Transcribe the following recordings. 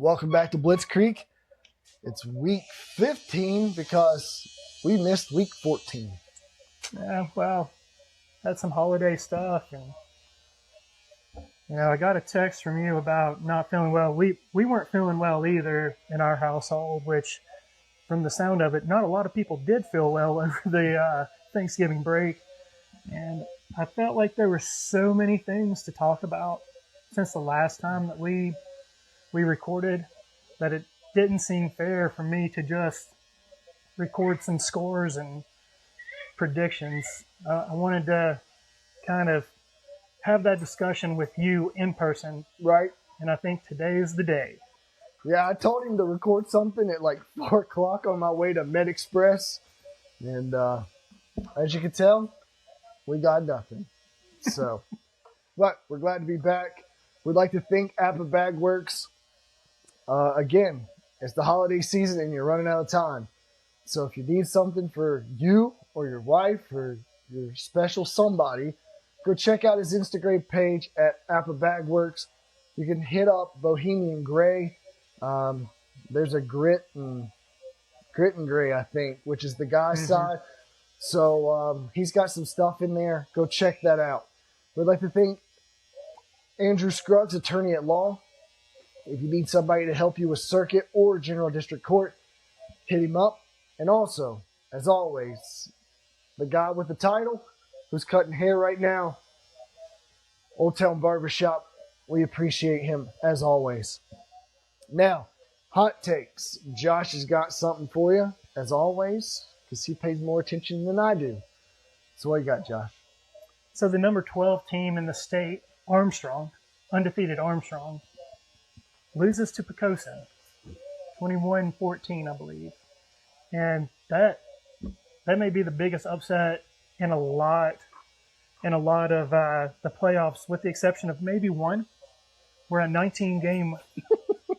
Welcome back to Blitz Creek. It's week 15 because we missed week 14. Yeah, well, had some holiday stuff, and I got a text from you about not feeling well. We weren't feeling well either in our household, which, from the sound of it, not a lot of people did feel well over the Thanksgiving break, and I felt like there were so many things to talk about since the last time that we recorded that it didn't seem fair for me to just record some scores and predictions. I wanted to kind of have that discussion with you in person, Right? and I think today is the day. Yeah, I told him to record something at like 4 o'clock on my way to Med Express. And as you can tell, we got nothing. So, but we're glad to be back. We'd like to thank Appa Bag Works. Again, it's the holiday season and you're running out of time. So if you need something for you or your wife or your special somebody, go check out his Instagram page at Appa Bag Works. You can hit up Bohemian Gray. There's a grit and gray, I think, which is the guy's side. So he's got some stuff in there. Go check that out. We'd like to thank Andrew Scruggs, attorney at law. If you need somebody to help you with circuit or general district court, hit him up. And also, as always, the guy with the title who's cutting hair right now, Old Town Barbershop. We appreciate him as always. Now, hot takes. Josh has got something for you, as always, because he pays more attention than I do. So what you got, Josh? So the number 12 team in the state, Armstrong, undefeated Armstrong, loses to Pocosin, 21-14, I believe. And that may be the biggest upset in a lot of the playoffs, with the exception of maybe one, where a 19-game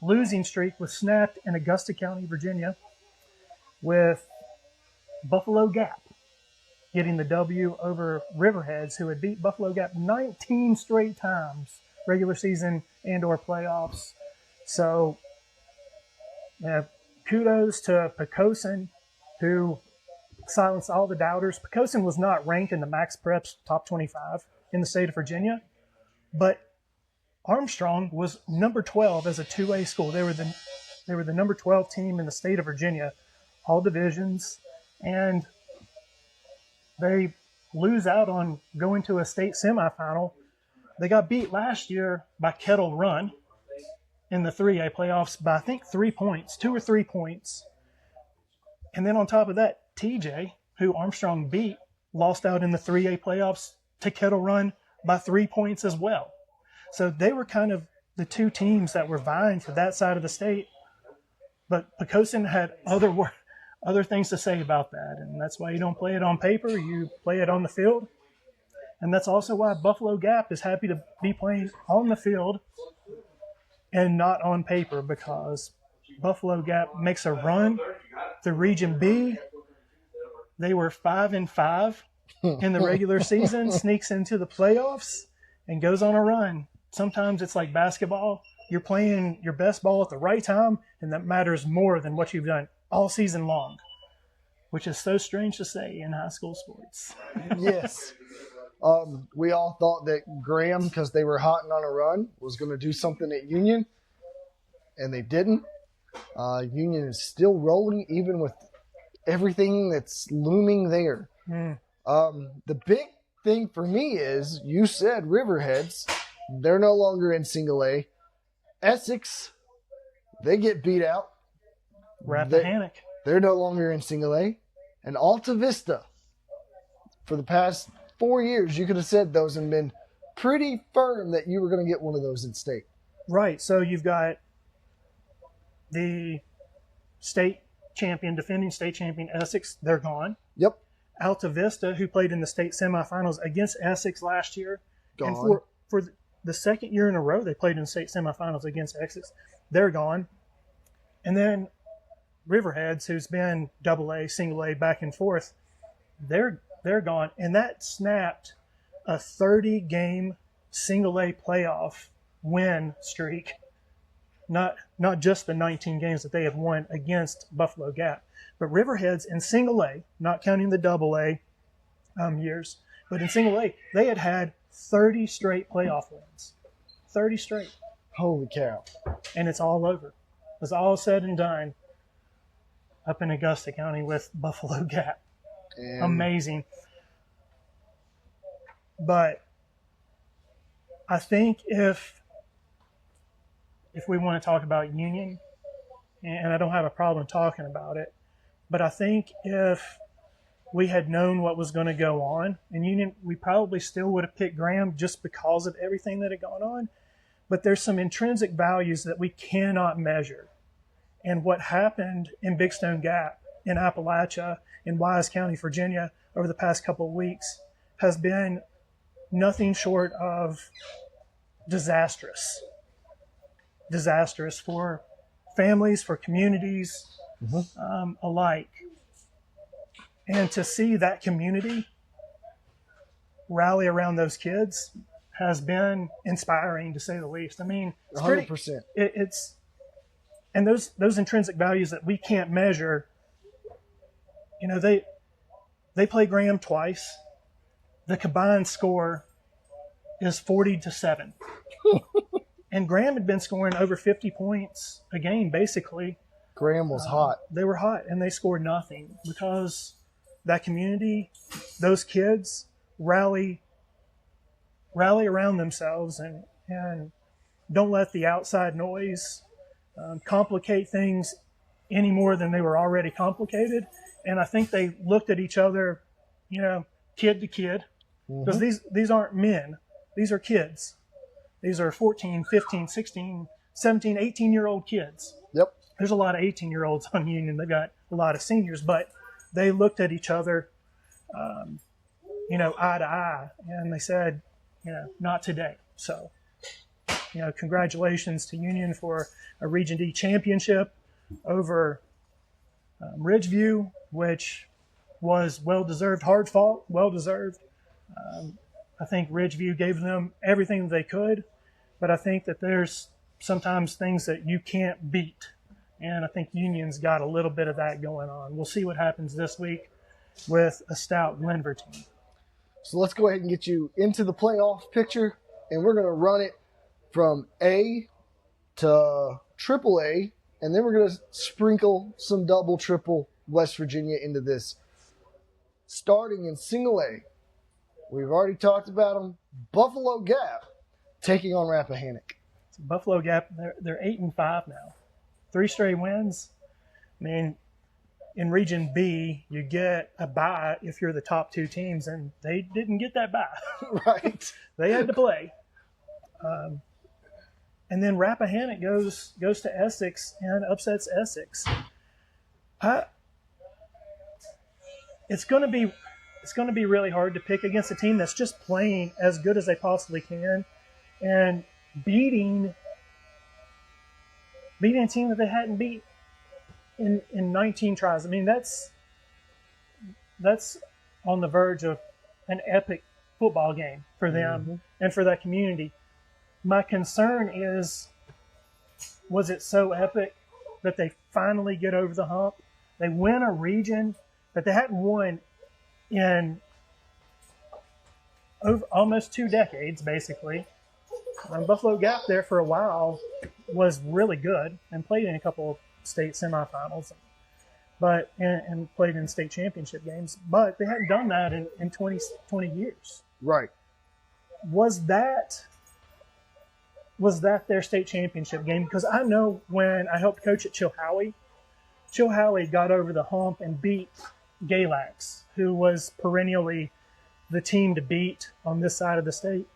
losing streak was snapped in Augusta County, Virginia, with Buffalo Gap getting the W over Riverheads, who had beat Buffalo Gap 19 straight times, regular season and or playoffs. So, kudos to Pocosin, who silenced all the doubters. Pocosin was not ranked in the Max Preps top 25 in the state of Virginia, but Armstrong was number 12 as a 2A school. They were the number 12 team in the state of Virginia, all divisions, and they lose out on going to a state semifinal. They got beat last year by Kettle Run in the 3A playoffs by, I think, 3 points, 2 or 3 points. And then on top of that, TJ, who Armstrong beat, lost out in the 3A playoffs to Kettle Run by 3 points as well. So they were kind of the two teams that were vying for that side of the state. But Pocosin had other things to say about that, and that's why you don't play it on paper, you play it on the field. And that's also why Buffalo Gap is happy to be playing on the field and not on paper, because Buffalo Gap makes a run through Region B. They were 5-5 in the regular season, sneaks into the playoffs, and goes on a run. Sometimes it's like basketball. You're playing your best ball at the right time, and that matters more than what you've done all season long, which is so strange to say in high school sports. Yes. We all thought that Graham, because they were hot and on a run, was going to do something at Union, and they didn't. Union is still rolling, even with everything that's looming there. The big thing for me is, you said Riverheads, they're no longer in single A. Essex, they get beat out. Rappahannock, they're no longer in single A. And Alta Vista, for the past 4 years, you could have said those and been pretty firm that you were going to get one of those in state. Right. So you've got the defending state champion Essex, they're gone. Yep. Alta Vista, who played in the state semifinals against Essex last year. Gone. And for the second year in a row, they played in state semifinals against Essex. They're gone. And then Riverheads, who's been AA, single A, back and forth, they're gone. And that snapped a 30-game single A playoff win streak not just the 19 games that they have won against Buffalo Gap, but Riverheads in single A, not counting the double A years, but in single A, they had 30 straight playoff wins. 30 straight. Holy cow. And it's all over. It's all said and done up in Augusta County with Buffalo Gap. And Amazing. But I think if we want to talk about Union, and I don't have a problem talking about it, but I think if we had known what was going to go on in Union, we probably still would have picked Graham just because of everything that had gone on. But there's some intrinsic values that we cannot measure. And what happened in Big Stone Gap, in Appalachia, in Wise County, Virginia, over the past couple of weeks has been nothing short of disastrous. Disastrous for families, for communities alike. And to see that community rally around those kids has been inspiring, to say the least. I mean, it's 100%. It's and those intrinsic values that we can't measure. You know, they play Graham twice. The combined score is 40-7, and Graham had been scoring over 50 points a game, basically. Graham was hot. They were hot, and they scored nothing because that community, those kids, rally around themselves and don't let the outside noise complicate things any more than they were already complicated. And I think they looked at each other, you know, kid to kid, because these aren't men. These are kids. These are 14, 15, 16, 17, 18-year-old kids. Yep. There's a lot of 18-year-olds on Union. They've got a lot of seniors, but they looked at each other, you know, eye to eye, and they said, you know, not today. So, you know, congratulations to Union for a Region D championship over Ridgeview, which was well-deserved, hard-fought, well-deserved. I think Ridgeview gave them everything they could, but I think that there's sometimes things that you can't beat. And I think Union's got a little bit of that going on. We'll see what happens this week with a stout Glenver team. So let's go ahead and get you into the playoff picture, and we're going to run it from A to Triple A, and then we're going to sprinkle some double, triple West Virginia into this. Starting in Single A, we've already talked about them. Buffalo Gap taking on Rappahannock. So Buffalo Gap, they're 8-5 now. 3 straight wins. I mean, in Region B, you get a bye if you're the top 2 teams, and they didn't get that bye. Right. They had to play. And then Rappahannock goes to Essex and upsets Essex. It's going to be really hard to pick against a team that's just playing as good as they possibly can and beating a team that they hadn't beat in 19 tries. I mean, that's on the verge of an epic football game for them and for that community. My concern is, was it so epic that they finally get over the hump? They win a region that they hadn't won in over almost 2 decades, basically. Buffalo Gap there for a while was really good and played in a couple of state semifinals, but and played in state championship games. But they hadn't done that in 20 years. Right. Was that their state championship game? Because I know when I helped coach at Chilhowie got over the hump and beat Galax, who was perennially the team to beat on this side of the state.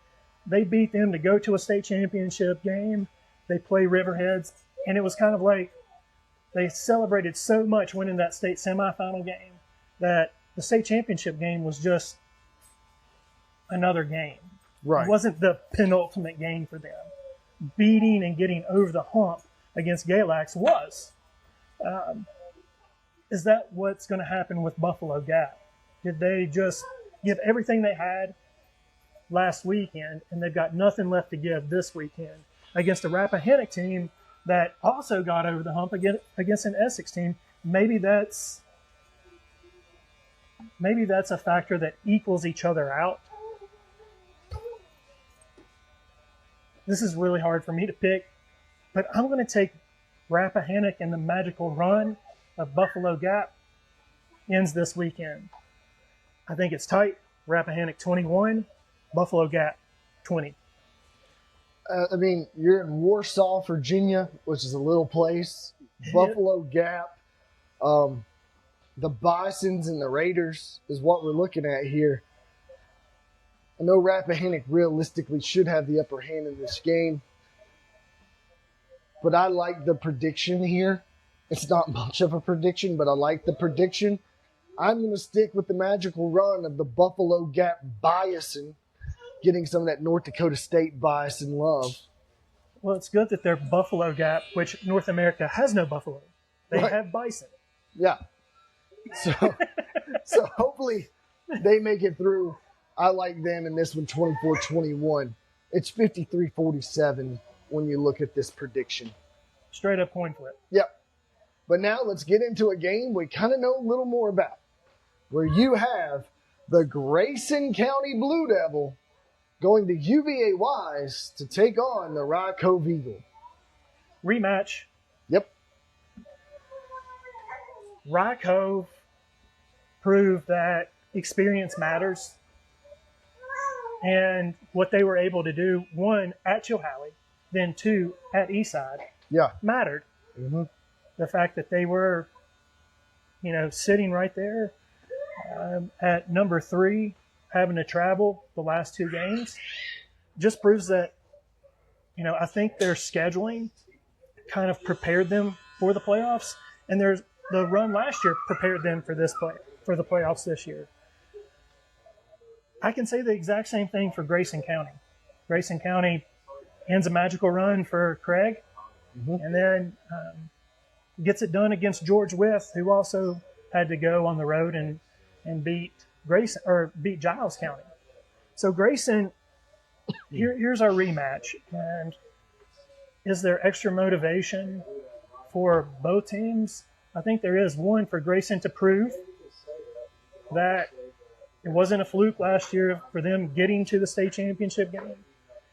They beat them to go to a state championship game. They play Riverheads, and it was kind of like they celebrated so much winning that state semifinal game that the state championship game was just another game. Right. It wasn't the penultimate game for them. Beating and getting over the hump against Galax was. Is that what's going to happen with Buffalo Gap? Did they just give everything they had last weekend and they've got nothing left to give this weekend against a Rappahannock team that also got over the hump against an Essex team. Maybe that's a factor that equals each other out. This is really hard for me to pick, but I'm going to take Rappahannock, and the magical run of Buffalo Gap ends this weekend. I think it's tight. Rappahannock 21, Buffalo Gap 20. I mean, you're in Warsaw, Virginia, which is a little place. Buffalo Gap, the Bisons and the Raiders is what we're looking at here. I know Rappahannock realistically should have the upper hand in this game, but I like the prediction here. It's not much of a prediction, but I like the prediction. I'm going to stick with the magical run of the Buffalo Gap Bison, getting some of that North Dakota State Bison love. Well, it's good that they're Buffalo Gap, which North America has no buffalo. They have bison. Yeah. So hopefully they make it through. I like them in this one, 24-21. It's 53-47 when you look at this prediction. Straight up coin flip. Yep. But now let's get into a game we kind of know a little more about, where you have the Grayson County Blue Devil going to UVA Wise to take on the Rye Cove Eagle. Rematch. Yep. Rye Cove proved that experience matters. And what they were able to do, one, at Chilhowie, then two, at Eastside, mattered. Mm-hmm. The fact that they were, sitting right there at number 3, having to travel the last 2 games, just proves that, I think their scheduling kind of prepared them for the playoffs, and the run last year prepared them for the playoffs this year. I can say the exact same thing for Grayson County. Grayson County ends a magical run for Craig, and then gets it done against George Wythe, who also had to go on the road and beat Giles County. So Grayson, here's our rematch. And is there extra motivation for both teams? I think there is. One, for Grayson to prove that it wasn't a fluke last year for them getting to the state championship game.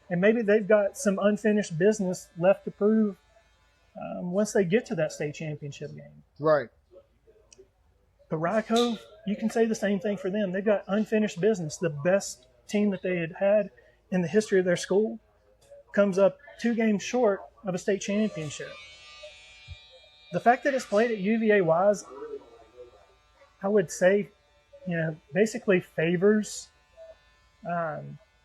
And maybe they've got some unfinished business left to prove once they get to that state championship game. Right. But Rye Cove, you can say the same thing for them. They've got unfinished business. The best team that they had in the history of their school comes up 2 games short of a state championship. The fact that it's played at UVA Wise, I would say, basically favors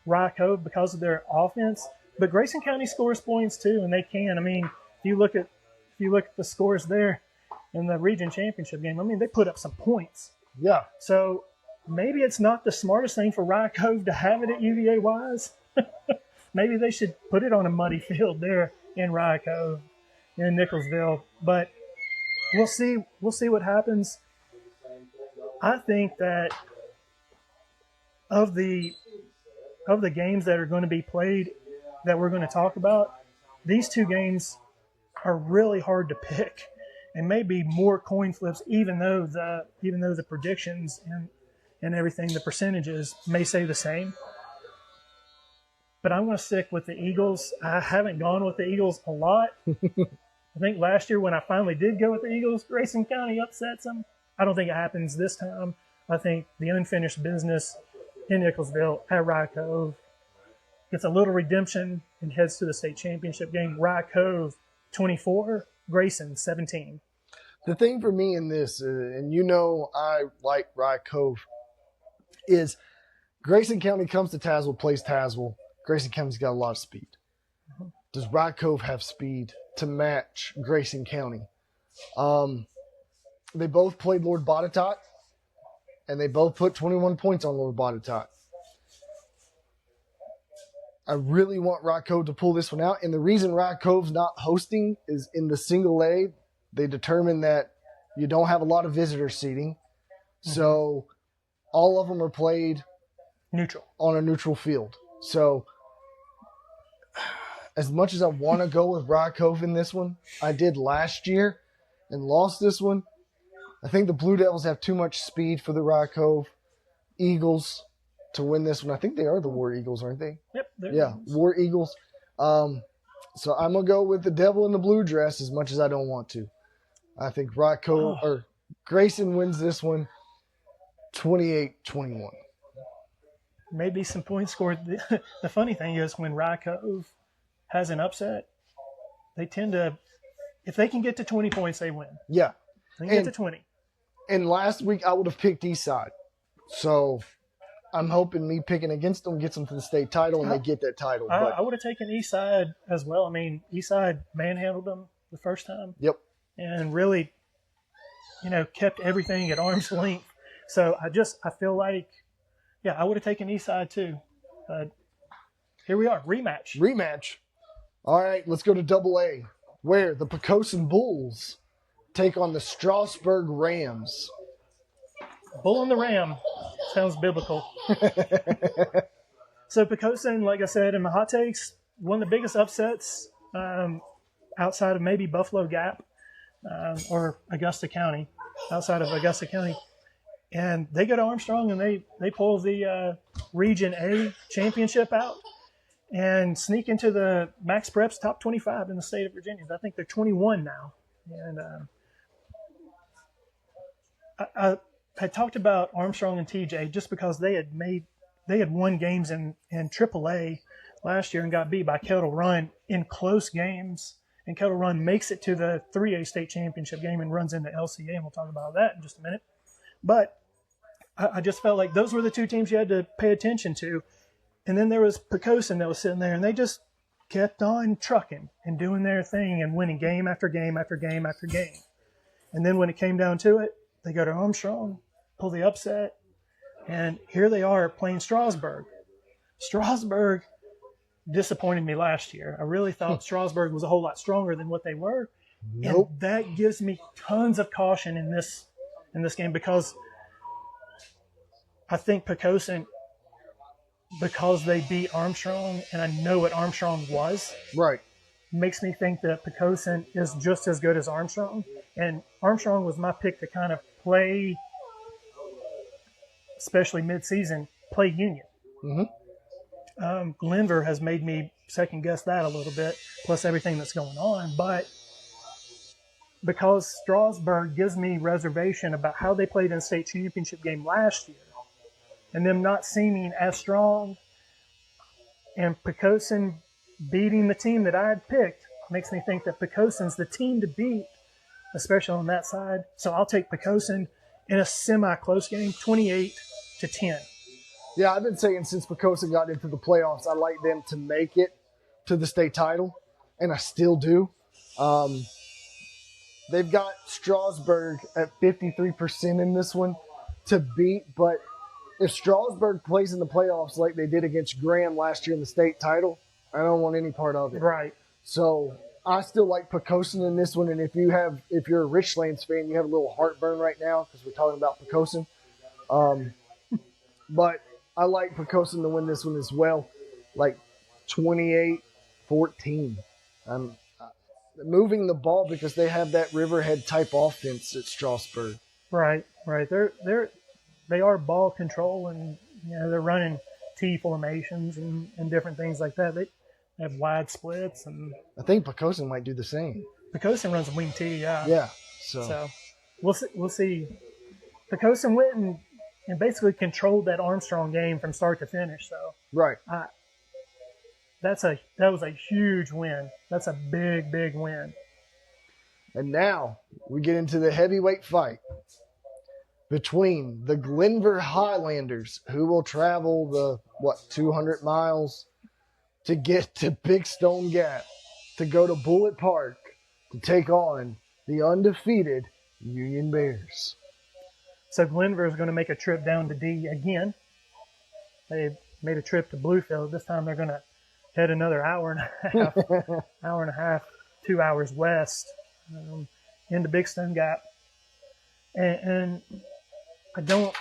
Rye Cove because of their offense. But Grayson County scores points too, and they can. I mean, if you look at the scores there in the region championship game, I mean, they put up some points. Yeah. So maybe it's not the smartest thing for Rye Cove to have it at UVA Wise. Maybe they should put it on a muddy field there in Rye Cove, in Nicholsville. But we'll see what happens. I think that of the games that are going to be played that we're going to talk about, these 2 games are really hard to pick, and maybe more coin flips, even though the predictions and everything, the percentages may say the same. But I'm going to stick with the Eagles. I haven't gone with the Eagles a lot. I think last year when I finally did go with the Eagles, Grayson County upsets them. I don't think it happens this time. I think the unfinished business in Nicholsville at Rye Cove gets a little redemption and heads to the state championship game. Rye Cove 24, Grayson 17. The thing for me in this, and I like Rye Cove, is Grayson County comes to Tazewell, plays Tazewell. Grayson County's got a lot of speed. Does Rye Cove have speed to match Grayson County? They both played Lord Botetourt, and they both put 21 points on Lord Botetourt. I really want Rye Cove to pull this one out, and the reason Rye Cove's not hosting is in the single A, they determined that you don't have a lot of visitor seating, so all of them are played neutral on a neutral field. So as much as I want to go with Rye Cove in this one, I did last year and lost this one. I think the Blue Devils have too much speed for the Rye Cove Eagles to win this one. I think they are the War Eagles, aren't they? Yep. Yeah, War Eagles. So I'm going to go with the Devil in the blue dress as much as I don't want to. I think Rye Cove or Grayson wins this one 28-21. Maybe some points scored. The funny thing is when Rye Cove has an upset, they tend to, if they can get to 20 points, they win. Yeah. They can get to 20. And last week I would have picked Eastside. So I'm hoping me picking against them gets them to the state title and they get that title. I would have taken Eastside as well. I mean, Eastside manhandled them the first time. Yep. And really, kept everything at arm's length. So I feel like, I would have taken Eastside too. But here we are, rematch. All right, let's go to Double A, where the Poquoson Bulls take on the Strasburg Rams. Bull and the Ram sounds biblical. So Poquoson, like I said in my hot takes, one of the biggest upsets outside of maybe Buffalo Gap or Augusta County, outside of Augusta County. And they go to Armstrong and they pull the Region A championship out and sneak into the Max Preps top 25 in the state of Virginia. I think they're 21 now. And I had talked about Armstrong and TJ just because they had won games in AAA last year and got beat by Kettle Run in close games. And Kettle Run makes it to the 3A state championship game and runs into LCA, and we'll talk about that in just a minute. But I just felt like those were the two teams you had to pay attention to. And then there was Poquoson that was sitting there, and they just kept on trucking and doing their thing and winning game after game after game after game. And then when it came down to it, they go to Armstrong, pull the upset, and here they are playing Strasburg. Strasburg disappointed me last year. I really thought Strasburg was a whole lot stronger than what they were. Nope. And that gives me tons of caution in this game because I think Poquoson, because they beat Armstrong, and I know what Armstrong was, right, makes me think that Poquoson is just as good as Armstrong. And Armstrong was my pick to kind of play, especially mid-season, play Union. Mm-hmm. Glenver has made me second-guess that a little bit, plus everything that's going on. But because Strasburg gives me reservation about how they played in the state championship game last year, and them not seeming as strong, and Poquoson beating the team that I had picked makes me think that Poquoson's the team to beat, especially on that side. So I'll take Poquoson in a semi-close game, 28-10. Yeah, I've been saying since Poquoson got into the playoffs, I like them to make it to the state title, and I still do. They've got Strasburg at 53% in this one to beat, but if Strasburg plays in the playoffs like they did against Graham last year in the state title, I don't want any part of it. Right. So I still like Poquoson in this one, and if you're a Richlands fan, you have a little heartburn right now because we're talking about Poquoson. But I like Poquoson to win this one as well, like 28-14. Moving the ball because they have that Riverhead type offense at Strasburg. Right. They are ball control, and they're running T formations and different things like that. They have wide splits, and I think Poquoson might do the same. Poquoson runs a wing T, yeah. Yeah. So we'll see. Poquoson went and basically controlled that Armstrong game from start to finish. So right. That was a huge win. That's a big win. And now we get into the heavyweight fight between the Glenver Highlanders, who will travel 200 miles to get to Big Stone Gap, to go to Bullitt Park, to take on the undefeated Union Bears. So Glenver is going to make a trip down to D again. They made a trip to Bluefield. This time they're going to head another hour and a half, 2 hours west into Big Stone Gap. And I don't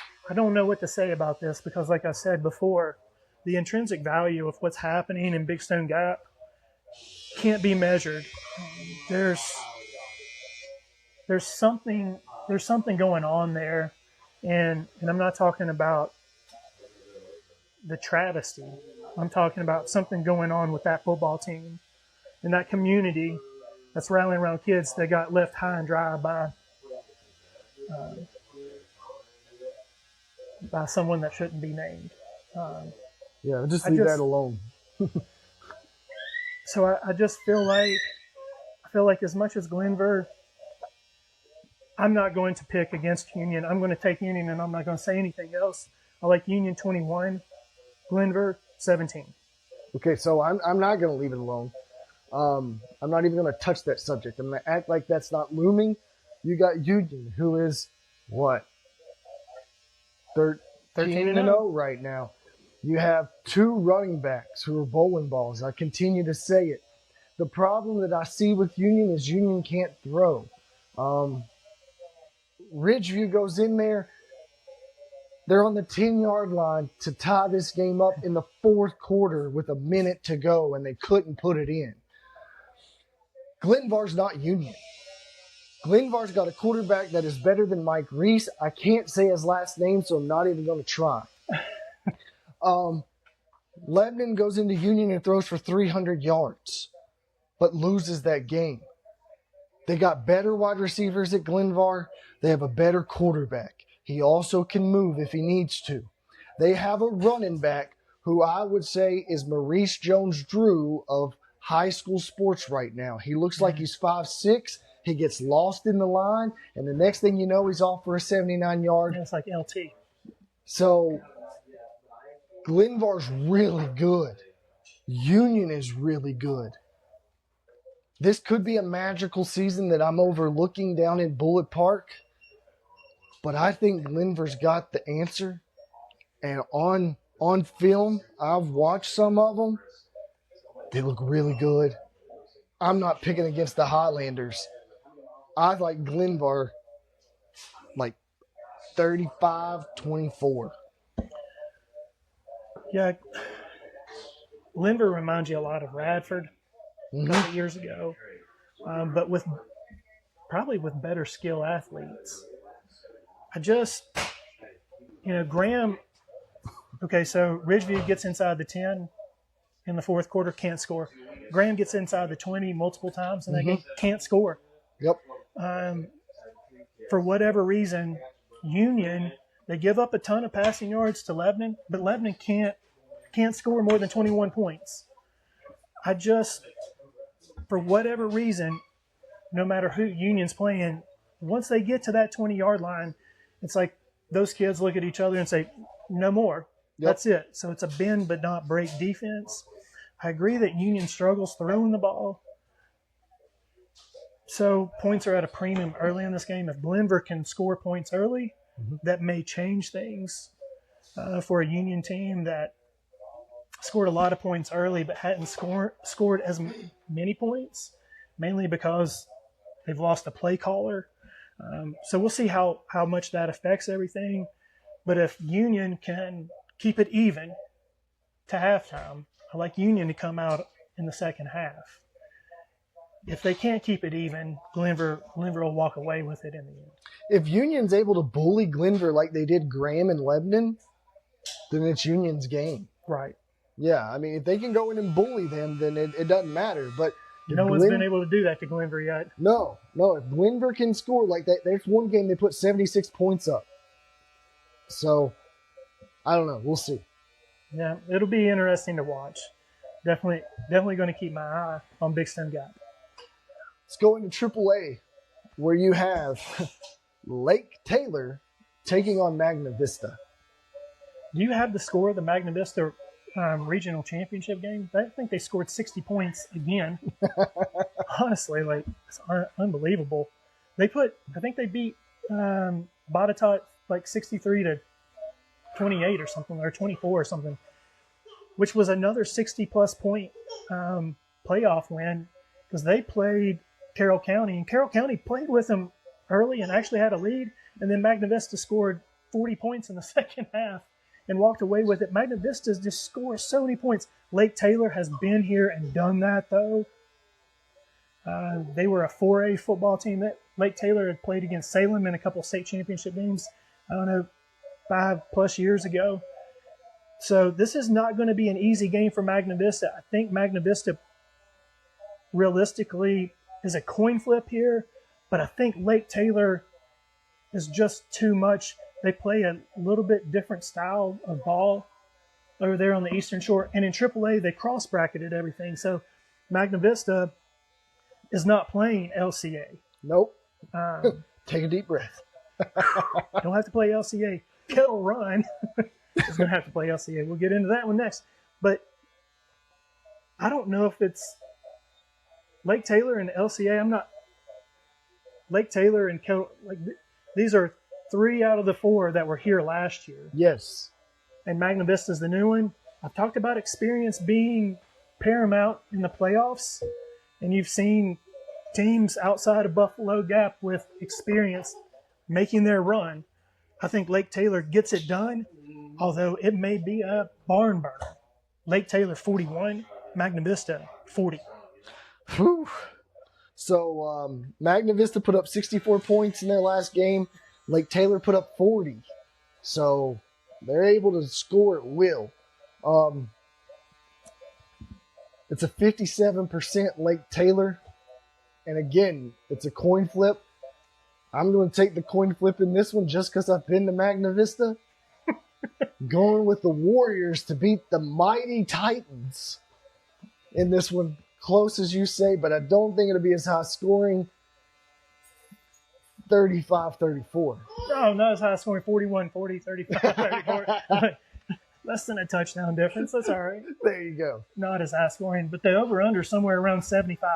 know what to say about this because, like I said before, the intrinsic value of what's happening in Big Stone Gap can't be measured. There's something going on there, and I'm not talking about the travesty. I'm talking about something going on with that football team and that community that's rallying around kids that got left high and dry by someone that shouldn't be named. Yeah, just leave that alone. So I just feel like as much as Glenver, I'm not going to pick against Union. I'm going to take Union, and I'm not going to say anything else. I like Union 21, Glenver 17. Okay, so I'm not going to leave it alone. I'm not even going to touch that subject. I'm going to act like that's not looming. You got Union, who is what? 13-0 right now. You have 2 running backs who are bowling balls. I continue to say it. The problem that I see with Union is Union can't throw. Ridgeview goes in there. They're on the 10-yard line to tie this game up in the 4th quarter with a minute to go, and they couldn't put it in. Glenvar's not Union. Glenvar's got a quarterback that is better than Mike Reese. I can't say his last name, so I'm not even going to try. Lebanon goes into Union and throws for 300 yards, but loses that game. They got better wide receivers at Glenvar. They have a better quarterback. He also can move if he needs to. They have a running back who I would say is Maurice Jones-Drew of high school sports right now. He looks like he's 5'6". He gets lost in the line, and the next thing you know, he's off for a 79-yard. Yeah, it's like LT. So Glenvar's really good. Union is really good. This could be a magical season that I'm overlooking down in Bullitt Park, but I think Glenvar's got the answer. And on film, I've watched some of them. They look really good. I'm not picking against the Highlanders. I like Glenvar like 35-24. Yeah, Glenvar reminds you a lot of Radford a couple years ago, but probably with better skill athletes. Graham. Okay, so Ridgeview gets inside the 10 in the 4th quarter, can't score. Graham gets inside the 20 multiple times in that game, can't score. Yep. For whatever reason, Union, they give up a ton of passing yards to Lebanon, but Lebanon can't score more than 21 points. For whatever reason, no matter who Union's playing, once they get to that 20-yard line, it's like those kids look at each other and say, no more. Yep. That's it. So it's a bend but not break defense. I agree that Union struggles throwing the ball. So points are at a premium early in this game. If Glenvar can score points early, that may change things for a Union team that scored a lot of points early but hadn't scored as many points, mainly because they've lost a play caller. So we'll see how much that affects everything. But if Union can keep it even to halftime, I like Union to come out in the second half. If they can't keep it even, Glenvar will walk away with it in the end. If Union's able to bully Glenvar like they did Graham and Lebanon, then it's Union's game. Right. Yeah, I mean, if they can go in and bully them, then it doesn't matter. But no one's been able to do that to Glenvar yet. No. If Glenvar can score like that, there's one game they put 76 points up. So, I don't know. We'll see. Yeah, it'll be interesting to watch. Definitely going to keep my eye on Big Stem Gap. Let's go into AAA, where you have Lake Taylor taking on Magna Vista. Do you have the score of the Magna Vista regional championship game? I think they scored 60 points again. Honestly, it's unbelievable. I think they beat Botetourt 63-28 or something, or 24 or something, which was another 60-plus point playoff win because they played Carroll County, and Carroll County played with them early and actually had a lead, and then Magna Vista scored 40 points in the second half and walked away with it. Magna Vista just scores so many points. Lake Taylor has been here and done that, though. They were a 4A football team. That Lake Taylor had played against Salem in a couple of state championship games, I don't know, 5+ years ago. So this is not going to be an easy game for Magna Vista. I think Magna Vista realistically is a coin flip here, but I think Lake Taylor is just too much. They play a little bit different style of ball over there on the Eastern Shore. And in AAA, they cross-bracketed everything. So Magna Vista is not playing LCA. Nope. Take a deep breath. Don't have to play LCA. Kettle Run is going to have to play LCA. We'll get into that one next. But I don't know if it's Lake Taylor and LCA. I'm not. Lake Taylor and Kettle, these are 3 out of the 4 that were here last year. Yes. And Magna Vista is the new one. I've talked about experience being paramount in the playoffs, and you've seen teams outside of Buffalo Gap with experience making their run. I think Lake Taylor gets it done, although it may be a barn burner. Lake Taylor 41, Magna Vista 40. Whew. So Magna Vista put up 64 points in their last game. Lake Taylor put up 40. So they're able to score at will. It's a 57% Lake Taylor. And again, it's a coin flip. I'm going to take the coin flip in this one just because I've been to Magna Vista. Going with the Warriors to beat the mighty Titans in this one. Close as you say, but I don't think it'll be as high scoring. 35-34. No, not as high scoring. 41-40, 35-34. Less than a touchdown difference. That's all right. There you go. Not as high scoring, but the over-under somewhere around 75.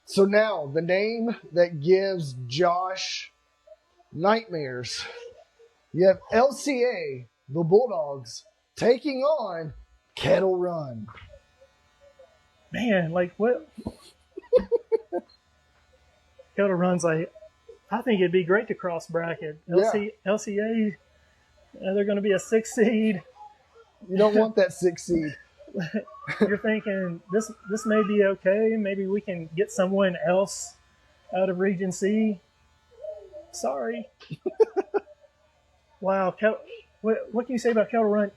So now, the name that gives Josh nightmares. You have LCA, the Bulldogs, taking on Kettle Run. Man, like what? Kettle Run's like, I think it'd be great to cross bracket. LCA, they're going to be a 6 seed. You don't want that 6 seed. You're thinking this may be okay. Maybe we can get someone else out of Region C. Sorry. Wow. What can you say about Kettle Run?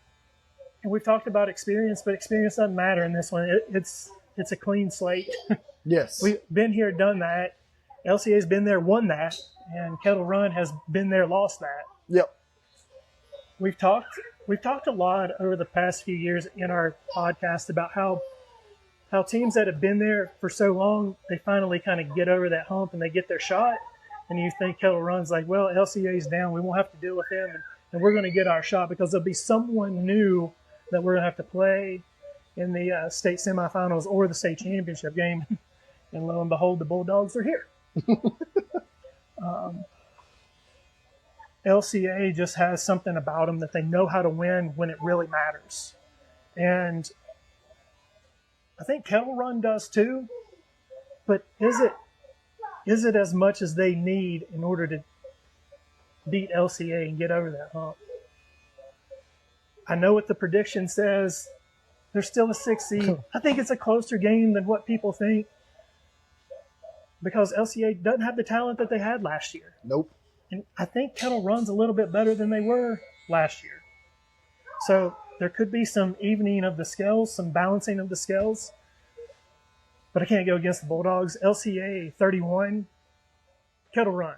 And we've talked about experience, but experience doesn't matter in this one. It's a clean slate. Yes. We've been here, done that. LCA's been there, won that. And Kettle Run has been there, lost that. Yep. We've talked a lot over the past few years in our podcast about how teams that have been there for so long, they finally kind of get over that hump and they get their shot. And you think Kettle Run's like, well, LCA's down. We won't have to deal with them. And we're going to get our shot because there'll be someone new that we're going to have to play in the state semifinals or the state championship game. And lo and behold, the Bulldogs are here. LCA just has something about them that they know how to win when it really matters. And I think Kettle Run does too. But is it as much as they need in order to beat LCA and get over that hump? I know what the prediction says. They're still a 6 seed. I think it's a closer game than what people think because LCA doesn't have the talent that they had last year. Nope. And I think Kettle Run's a little bit better than they were last year. So there could be some evening of the scales, some balancing of the scales. But I can't go against the Bulldogs. LCA 31, Kettle Run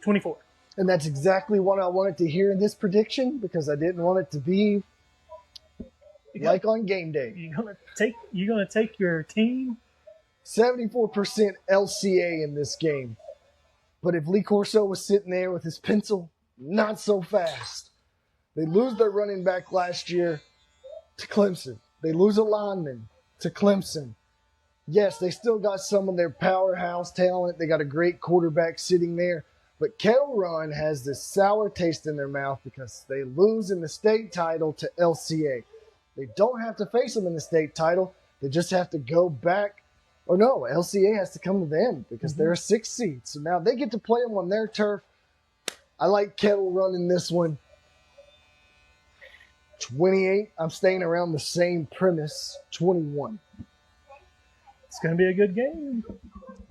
24. And that's exactly what I wanted to hear in this prediction because I didn't want it to be like on game day. You're gonna take your team. 74% LCA in this game. But if Lee Corso was sitting there with his pencil, not so fast. They lose their running back last year to Clemson. They lose a lineman to Clemson. Yes, they still got some of their powerhouse talent. They got a great quarterback sitting there. But Kettle Run has this sour taste in their mouth because they lose in the state title to LCA. They don't have to face them in the state title. They just have to go back. Or no, LCA has to come to them because they're a 6 seed. So now they get to play them on their turf. I like Kettle Run in this one. 28. I'm staying around the same premise. 21. It's going to be a good game.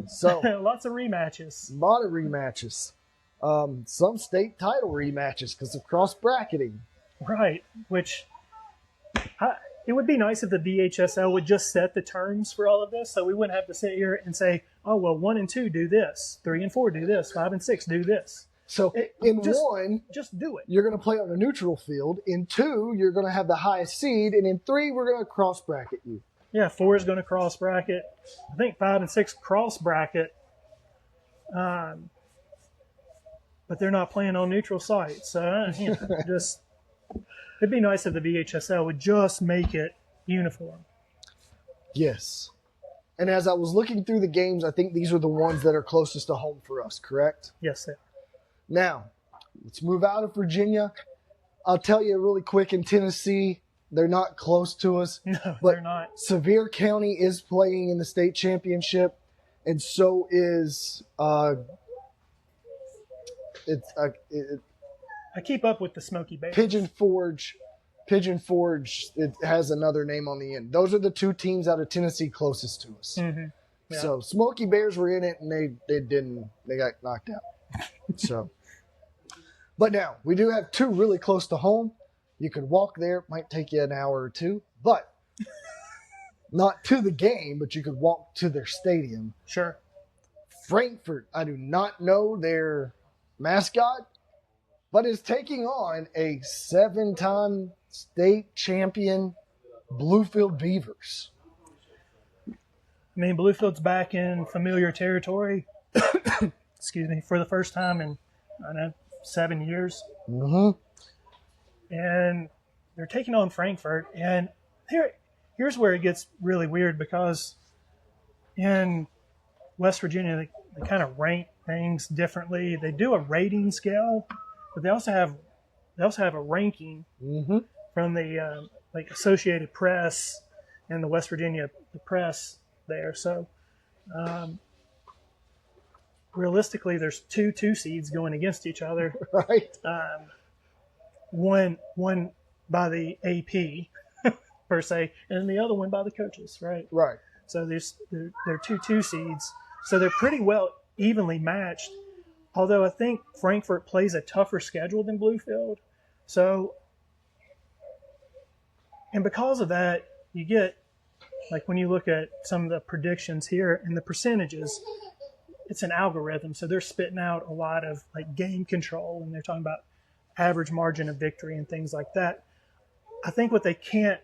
So lots of rematches. a lot of rematches. Some state title rematches because of cross bracketing. Right. Which it would be nice if the VHSL would just set the terms for all of this, so we wouldn't have to sit here and say, "Oh well, 1 and 2 do this, 3 and 4 do this, 5 and 6 do this." So just do it. You're going to play on a neutral field. In 2, you're going to have the highest seed, and in 3, we're going to cross bracket you. Yeah, 4 is going to cross bracket. I think 5 and 6 cross bracket, but they're not playing on neutral sites. So just it'd be nice if the VHSL would just make it uniform. Yes. And as I was looking through the games, I think these are the ones that are closest to home for us, correct? Yes, they are. Now, let's move out of Virginia. I'll tell you really quick, in Tennessee, they're not close to us. No, but they're not. Sevier County is playing in the state championship, and so is I keep up with the Smoky Bears. Pigeon Forge. Pigeon Forge, it has another name on the end. Those are the 2 teams out of Tennessee closest to us. Mm-hmm. Yeah. So Smoky Bears were in it, and they got knocked out. So, but now we do have 2 really close to home. You could walk there. It might take you an hour or 2, but not to the game, but you could walk to their stadium. Sure. Frankfort, I do not know their mascot, but is taking on a 7-time state champion Bluefield Beavers. I mean, Bluefield's back in familiar territory. Excuse me, for the first time in, 7 years. Mm-hmm. And they're taking on Frankfort. And here's where it gets really weird, because in West Virginia, they kind of rank things differently. They do a rating scale, but they also have a ranking Mm-hmm. from the Associated Press and the West Virginia Press there. So realistically, there's 2 seeds going against each other. Right. One by the AP per se, and the other one by the coaches. Right. Right. So there are 2 seeds. So they're pretty well evenly matched. Although I think Frankfort plays a tougher schedule than Bluefield. So, and because of that, you get, like when you look at some of the predictions here and the percentages, it's an algorithm. So they're spitting out a lot of like game control, and they're talking about average margin of victory and things like that. I think what they can't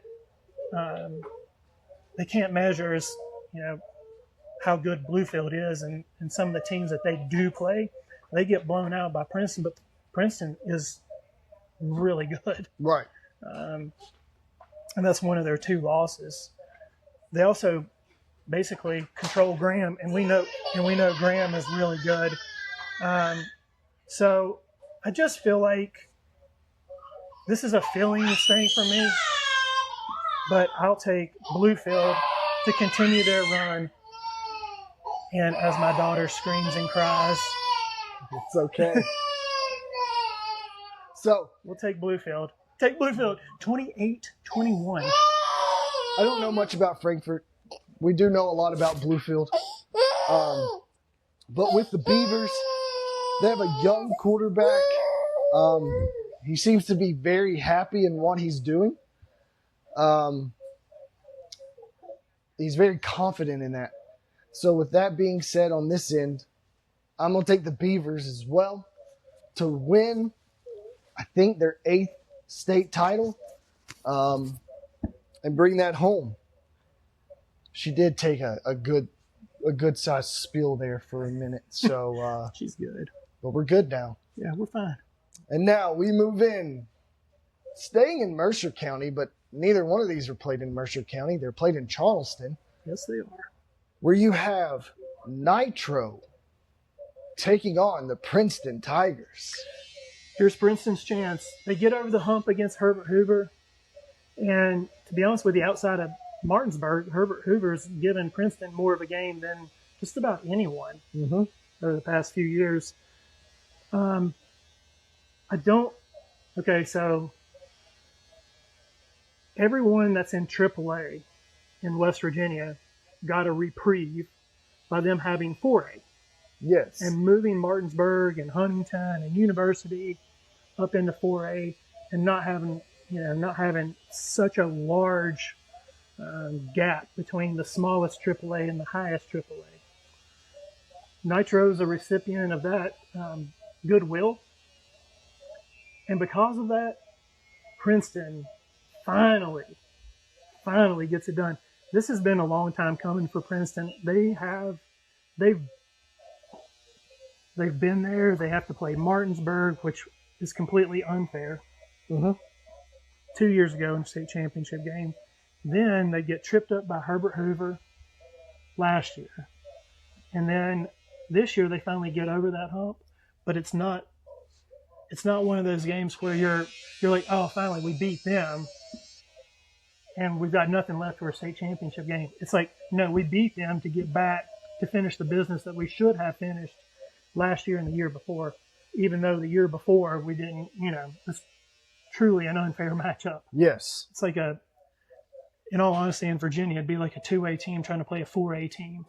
measure is, how good Bluefield is, and some of the teams that they do play, they get blown out by Princeton, but Princeton is really good. Right. And that's one of their 2 losses. They also basically control Graham, and we know Graham is really good. So I just feel like this is a feelings thing for me, but I'll take Bluefield to continue their run. And as my daughter screams and cries, it's okay. So we'll take Bluefield. Take Bluefield 28-21. I don't know much about Frankfort. We do know a lot about Bluefield. But with the Beavers, they have a young quarterback. He seems to be very happy in what he's doing. He's very confident in that. So with that being said, on this end, I'm going to take the Beavers as well to win, I think, their 8th state title, and bring that home. She did take a good sized spiel there for a minute. So she's good. But we're good now. Yeah, we're fine. And now we move in, staying in Mercer County, but neither one of these are played in Mercer County. They're played in Charleston. Yes, they are. Where you have Nitro taking on the Princeton Tigers. Here's Princeton's chance. They get over the hump against Herbert Hoover. And to be honest with you, outside of Martinsburg, Herbert Hoover's given Princeton more of a game than just about anyone over the past few years. Okay, so everyone that's in AAA in West Virginia got a reprieve by them having 4A Yes. and moving Martinsburg and Huntington and University up into 4A and not having such a large gap between the smallest AAA and the highest AAA. Nitro's a recipient of that goodwill, and because of that, Princeton finally gets it done. This has been a long time coming for Princeton. They've been there. They have to play Martinsburg, which is completely unfair. Mm-hmm. 2 years ago in the state championship game. Then they get tripped up by Herbert Hoover last year. And then this year they finally get over that hump, but it's not one of those games where you're like, oh, finally we beat them and we've got nothing left for a state championship game. It's like, no, we beat them to get back to finish the business that we should have finished last year and the year before, even though the year before we didn't, it's truly an unfair matchup. Yes. It's like in all honesty, in Virginia, it'd be like a 2A team trying to play a 4A team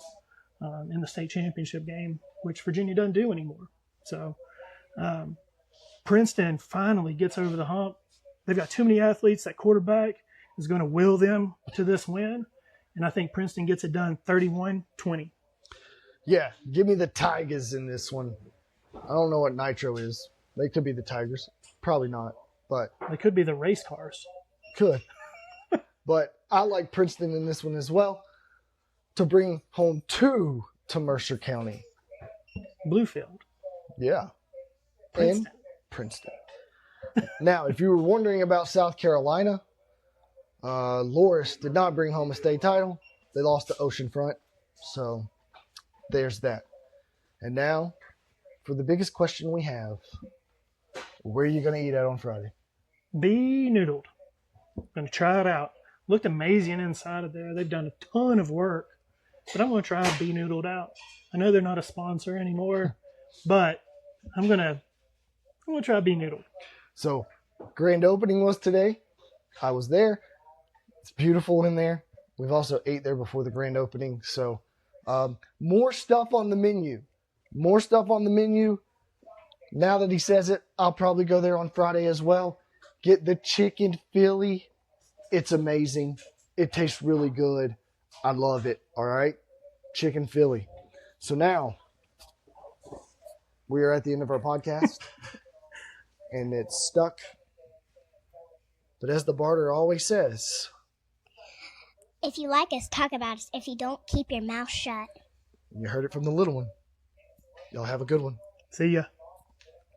in the state championship game, which Virginia doesn't do anymore. So Princeton finally gets over the hump. They've got too many athletes. That quarterback is going to will them to this win. And I think Princeton gets it done 31-20. Yeah, give me the Tigers in this one. I don't know what Nitro is. They could be the Tigers. Probably not, but They could be the race cars. could. But I like Princeton in this one as well to bring home 2 to Mercer County. Bluefield. Yeah. Princeton. And Princeton. Now, if you were wondering about South Carolina, Loris did not bring home a state title. They lost to Oceanfront. So there's that. And now, for the biggest question we have, where are you going to eat at on Friday? Be noodled. Going to try it out. Looked amazing inside of there. They've done a ton of work, but I'm going to try Be Noodled out. I know they're not a sponsor anymore, but I'm going to try Be Noodled. So, grand opening was today. I was there. It's beautiful in there. We've also ate there before the grand opening. So, more stuff on the menu. More stuff on the menu. Now that he says it, I'll probably go there on Friday as well. Get the chicken Philly. It's amazing. It tastes really good. I love it. All right. Chicken Philly. So now we are at the end of our podcast and it's stuck. But as the barter always says, if you like us, talk about us. If you don't, keep your mouth shut. You heard it from the little one. Y'all have a good one. See ya.